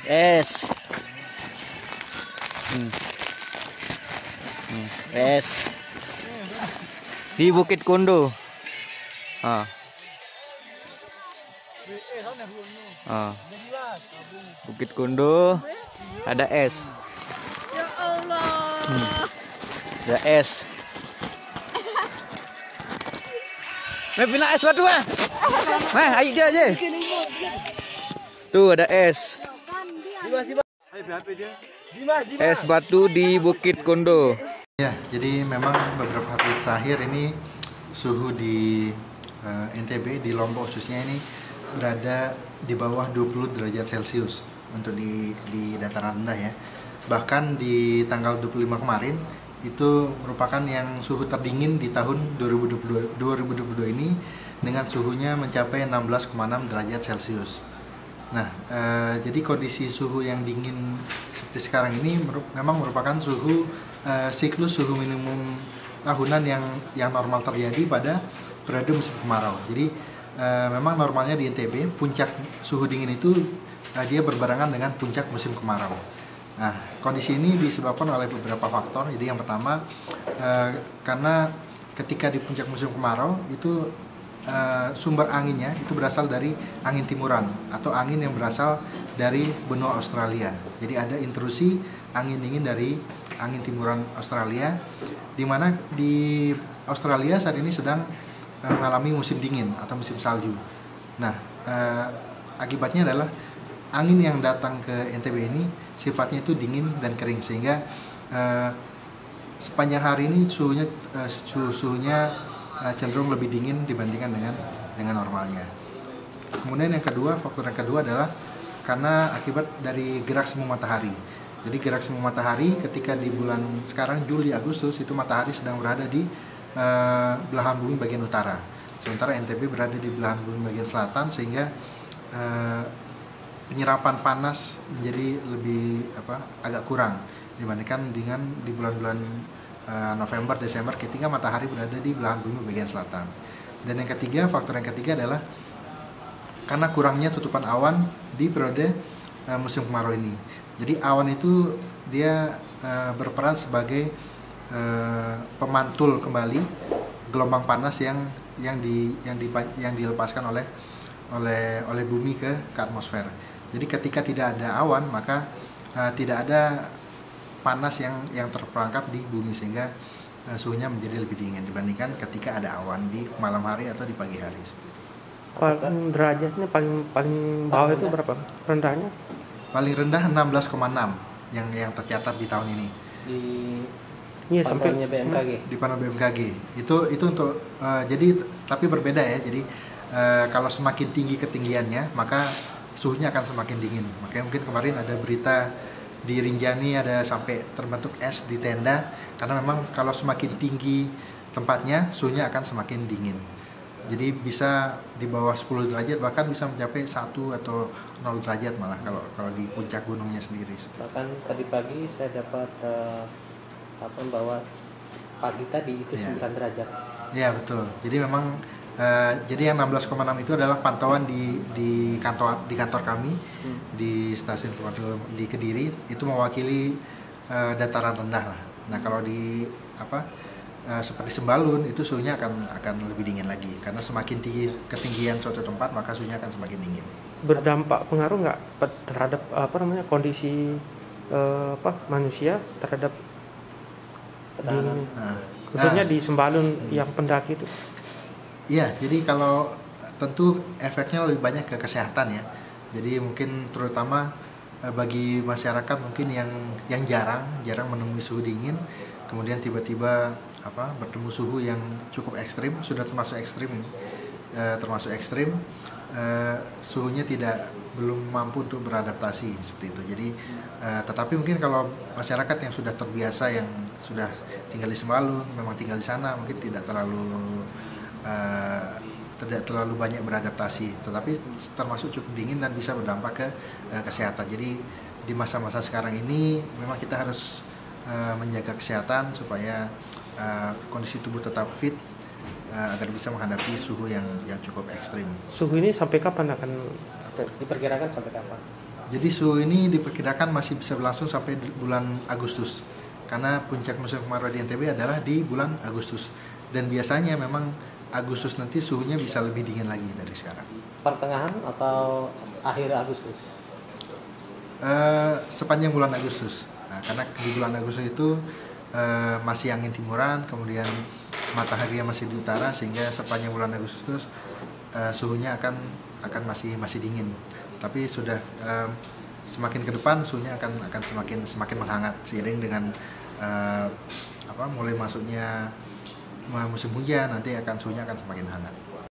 Es. Es. Di Bukit Kondo. Bukit Kondo ada es. Ya Allah. Ada es. Pindah es batu mah. Ayo dia aja. Tuh ada es. Es batu di Bukit Kondo. Ya, jadi memang beberapa hari terakhir ini suhu di NTB, di Lombok khususnya ini berada di bawah 20 derajat Celcius untuk di dataran rendah ya. Bahkan di tanggal 25 kemarin itu merupakan yang suhu terdingin di tahun 2022 ini dengan suhunya mencapai 16,6 derajat Celcius. Nah, jadi kondisi suhu yang dingin seperti sekarang ini memang merupakan siklus suhu minimum tahunan yang normal terjadi pada periode musim kemarau. Jadi memang normalnya di NTB puncak suhu dingin itu dia berbarengan dengan puncak musim kemarau. Nah, kondisi ini disebabkan oleh beberapa faktor. Jadi yang pertama, karena ketika di puncak musim kemarau itu sumber anginnya itu berasal dari angin timuran atau angin yang berasal dari benua Australia. Jadi ada intrusi angin dingin dari angin timuran Australia, di mana di Australia saat ini sedang mengalami musim dingin atau musim salju. Nah, akibatnya adalah angin yang datang ke NTB ini sifatnya itu dingin dan kering, sehingga sepanjang hari ini suhunya cenderung lebih dingin dibandingkan dengan normalnya. Kemudian faktor yang kedua adalah karena akibat dari gerak semu matahari. Jadi gerak semu matahari ketika di bulan sekarang Juli Agustus itu matahari sedang berada di belahan bumi bagian utara, sementara NTB berada di belahan bumi bagian selatan, sehingga penyerapan panas menjadi lebih agak kurang dibandingkan dengan di bulan-bulan November, Desember ketika matahari berada di belahan bumi bagian selatan. Dan faktor yang ketiga adalah karena kurangnya tutupan awan di periode musim kemarau ini. Jadi awan itu dia berperan sebagai pemantul kembali gelombang panas yang dilepaskan oleh bumi ke atmosfer. Jadi ketika tidak ada awan, maka tidak ada panas yang terperangkap di bumi, sehingga suhunya menjadi lebih dingin dibandingkan ketika ada awan di malam hari atau di pagi hari. Paling derajatnya paling bawah itu berapa rendahnya? Paling rendah 16,6 yang tercatat di tahun ini. Iya, sampai BMKG. Di panel BMKG. Itu untuk jadi tapi berbeda ya. Jadi kalau semakin tinggi ketinggiannya, maka suhunya akan semakin dingin. Makanya mungkin kemarin ada berita di Rinjani ada sampai terbentuk es di tenda, karena memang kalau semakin tinggi tempatnya suhunya akan semakin dingin. Jadi bisa di bawah 10 derajat, bahkan bisa mencapai 1 atau 0 derajat malah kalau di puncak gunungnya sendiri. Bahkan tadi pagi saya dapat bahwa pagi tadi itu 9 derajat. Ya betul. Jadi memang jadi yang 16,6 itu adalah pantauan di kantor kami di stasiun Pemadul di Kediri, itu mewakili dataran rendah lah. Nah, kalau di seperti Sembalun itu suhunya akan lebih dingin lagi, karena semakin tinggi ketinggian suatu tempat maka suhunya akan semakin dingin. Berdampak pengaruh nggak terhadap kondisi manusia terhadap dingin, khususnya di Sembalun yang pendaki itu? Iya, jadi kalau tentu efeknya lebih banyak ke kesehatan ya. Jadi mungkin terutama bagi masyarakat mungkin yang jarang menemui suhu dingin, kemudian tiba-tiba bertemu suhu yang cukup ekstrim, sudah termasuk ekstrim ini, suhunya belum mampu untuk beradaptasi seperti itu. Jadi tetapi mungkin kalau masyarakat yang sudah terbiasa, yang sudah tinggal di Sembalun, memang tinggal di sana, mungkin tidak terlalu banyak beradaptasi, tetapi termasuk cukup dingin dan bisa berdampak ke kesehatan. Jadi di masa-masa sekarang ini memang kita harus menjaga kesehatan supaya kondisi tubuh tetap fit agar bisa menghadapi suhu yang cukup ekstrim. Suhu ini sampai kapan akan diperkirakan sampai kapan? Jadi suhu ini diperkirakan masih bisa berlangsung sampai bulan Agustus. Karena puncak musim kemarau di NTB adalah di bulan Agustus. Dan biasanya memang Agustus nanti suhunya bisa lebih dingin lagi dari sekarang. Pertengahan atau akhir Agustus? Sepanjang bulan Agustus. Nah, karena di bulan Agustus itu masih angin timuran, kemudian matahari masih di utara, sehingga sepanjang bulan Agustus suhunya akan masih dingin. Tapi sudah semakin ke depan suhunya akan semakin menghangat seiring dengan mulai masuknya musim hujan, nanti suhunya akan semakin hangat.